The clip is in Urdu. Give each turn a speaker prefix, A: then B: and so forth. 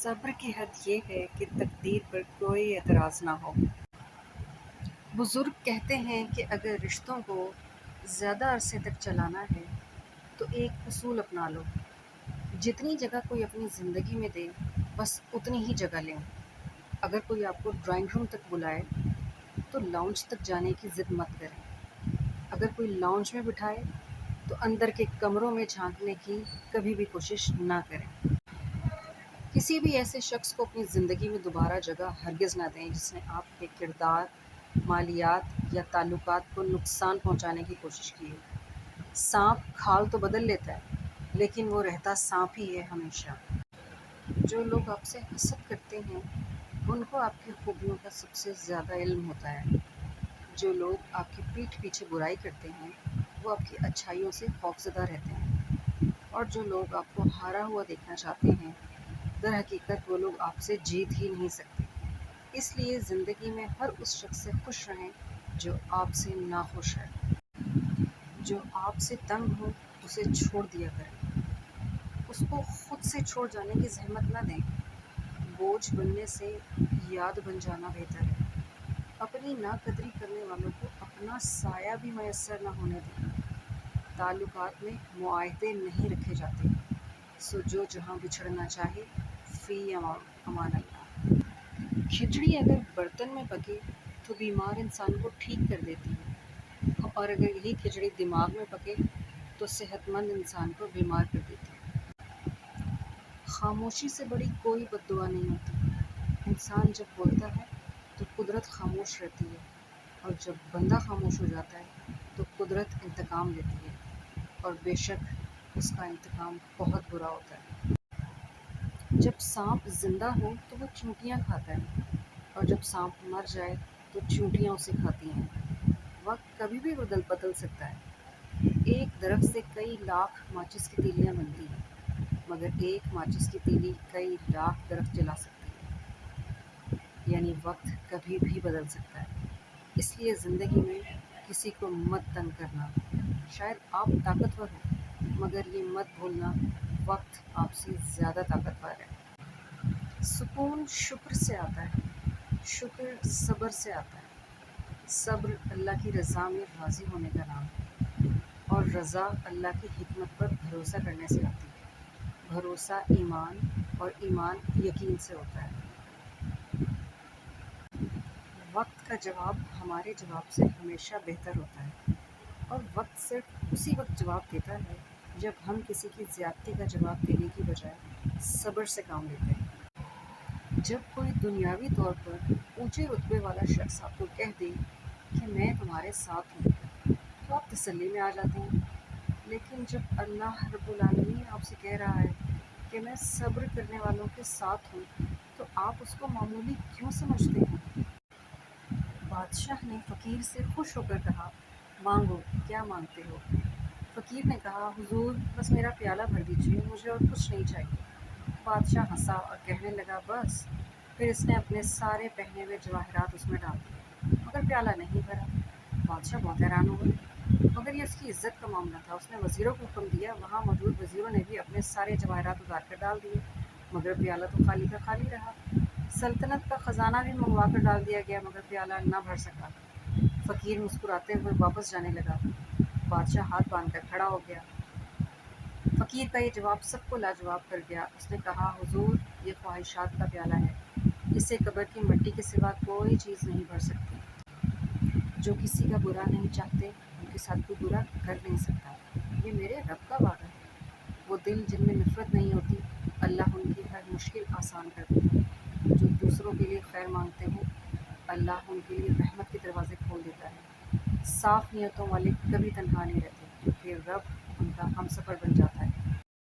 A: صبر کی حد یہ ہے کہ تقدیر پر کوئی اعتراض نہ ہو۔ بزرگ کہتے ہیں کہ اگر رشتوں کو زیادہ عرصے تک چلانا ہے تو ایک اصول اپنا لو، جتنی جگہ کوئی اپنی زندگی میں دے بس اتنی ہی جگہ لیں۔ اگر کوئی آپ کو ڈرائنگ روم تک بلائے تو لاؤنج تک جانے کی ضد مت کریں۔ اگر کوئی لاؤنج میں بٹھائے تو اندر کے کمروں میں جھانکنے کی کبھی بھی کوشش نہ کریں۔ کسی بھی ایسے شخص کو اپنی زندگی میں دوبارہ جگہ ہرگز نہ دیں جس نے آپ کے کردار، مالیات یا تعلقات کو نقصان پہنچانے کی کوشش کی ہے۔ سانپ کھال تو بدل لیتا ہے لیکن وہ رہتا سانپ ہی ہے ہمیشہ۔ جو لوگ آپ سے حسد کرتے ہیں ان کو آپ کی خوبیوں کا سب سے زیادہ علم ہوتا ہے۔ جو لوگ آپ کی پیٹھ پیچھے برائی کرتے ہیں وہ آپ کی اچھائیوں سے خوفزدہ رہتے ہیں، اور جو لوگ آپ کو ہارا ہوا دیکھنا چاہتے ہیں در حقیقت وہ لوگ آپ سے جیت ہی نہیں سکتے۔ اس لیے زندگی میں ہر اس شخص سے خوش رہیں جو آپ سے ناخوش ہے۔ جو آپ سے تنگ ہو اسے چھوڑ دیا کریں، اس کو خود سے چھوڑ جانے کی زحمت نہ دیں۔ بوجھ بننے سے یاد بن جانا بہتر ہے۔ اپنی ناقدری کرنے والوں کو اپنا سایہ بھی میسر نہ ہونے دیں۔ تعلقات میں معاہدے نہیں رکھے جاتے، سو جو جہاں بچھڑنا چاہے فی امان اللہ۔ کھچڑی اگر برتن میں پکے تو بیمار انسان کو ٹھیک کر دیتی ہے، اور اگر یہی کھچڑی دماغ میں پکے تو صحت مند انسان کو بیمار کر دیتی ہے۔ خاموشی سے بڑی کوئی بد دعا نہیں ہوتی۔ انسان جب بولتا ہے تو قدرت خاموش رہتی ہے، اور جب بندہ خاموش ہو جاتا ہے تو قدرت انتقام لیتی ہے، اور بے شک اس کا انتقام بہت برا ہوتا ہے۔ جب سانپ زندہ ہو تو وہ چونٹیاں کھاتا ہے، اور جب سانپ مر جائے تو چونٹیاں اسے کھاتی ہیں۔ وقت کبھی بھی بدل سکتا ہے۔ ایک درخت سے کئی لاکھ ماچس کی تیلیاں بنتی ہیں، مگر ایک ماچس کی تیلی کئی لاکھ درخت جلا سکتی ہے۔ یعنی وقت کبھی بھی بدل سکتا ہے۔ اس لیے زندگی میں کسی کو مت تنگ کرنا۔ شاید آپ طاقتور ہیں مگر یہ مت بھولنا وقت آپ سے زیادہ طاقتور ہے۔ سکون شکر سے آتا ہے، شکر صبر سے آتا ہے۔ صبر اللہ کی رضا میں راضی ہونے کا نام ہے، اور رضا اللہ کی حکمت پر بھروسہ کرنے سے آتی ہے۔ بھروسہ ایمان، اور ایمان یقین سے ہوتا ہے۔ وقت کا جواب ہمارے جواب سے ہمیشہ بہتر ہوتا ہے، اور وقت صرف اسی وقت جواب دیتا ہے جب ہم کسی کی زیادتی کا جواب دینے کی بجائے صبر سے کام لیتے ہیں۔ جب کوئی دنیاوی طور پر اونچے رتبے والا شخص آپ کو کہہ دے کہ میں تمہارے ساتھ ہوں تو آپ تسلی میں آ جاتے ہیں، لیکن جب اللہ رب العالمین آپ سے کہہ رہا ہے کہ میں صبر کرنے والوں کے ساتھ ہوں تو آپ اس کو معمولی کیوں سمجھتے ہیں؟ بادشاہ نے فقیر سے خوش ہو کر کہا، مانگو، کیا مانگتے ہو؟ فقیر نے کہا، حضور بس میرا پیالہ بھر دیجیے، مجھے اور کچھ نہیں چاہیے۔ بادشاہ ہنسا اور کہنے لگا، بس؟ پھر اس نے اپنے سارے پہنے ہوئے جواہرات اس میں ڈال دیے، مگر پیالہ نہیں بھرا۔ بادشاہ بہت حیران ہوئے، مگر یہ اس کی عزت کا معاملہ تھا۔ اس نے وزیروں کو حکم دیا، وہاں موجود وزیروں نے بھی اپنے سارے جواہرات اتار کر ڈال دیے، مگر پیالہ تو خالی کا خالی رہا۔ سلطنت کا خزانہ بھی منگوا کر ڈال دیا گیا، مگر پیالہ نہ بھر سکا۔ فقیر مسکراتے ہوئے واپس جانے لگا۔ بادشاہ ہاتھ باندھ کر کھڑا ہو گیا۔ فقیر کا یہ جواب سب کو لاجواب کر گیا۔ اس نے کہا، حضور یہ خواہشات کا پیالہ ہے، اسے قبر کی مٹی کے سوا کوئی چیز نہیں بھر سکتی۔ جو کسی کا برا نہیں چاہتے ان کے ساتھ کوئی برا کر نہیں سکتا۔ یہ میرے رب کا وعدہ ہے۔ وہ دل جن میں نفرت نہیں ہوتی اللہ ان کی ہر مشکل آسان کر دیتا ہے۔ جو دوسروں کے لیے خیر مانگتے ہیں اللہ ان کے لیے رحمت کے دروازے کھول دیتا ہے۔ صاف نیتوں والے کبھی تنہا نہیں رہتے کیونکہ رب ان کا ہمسفر بن جاتا ہے۔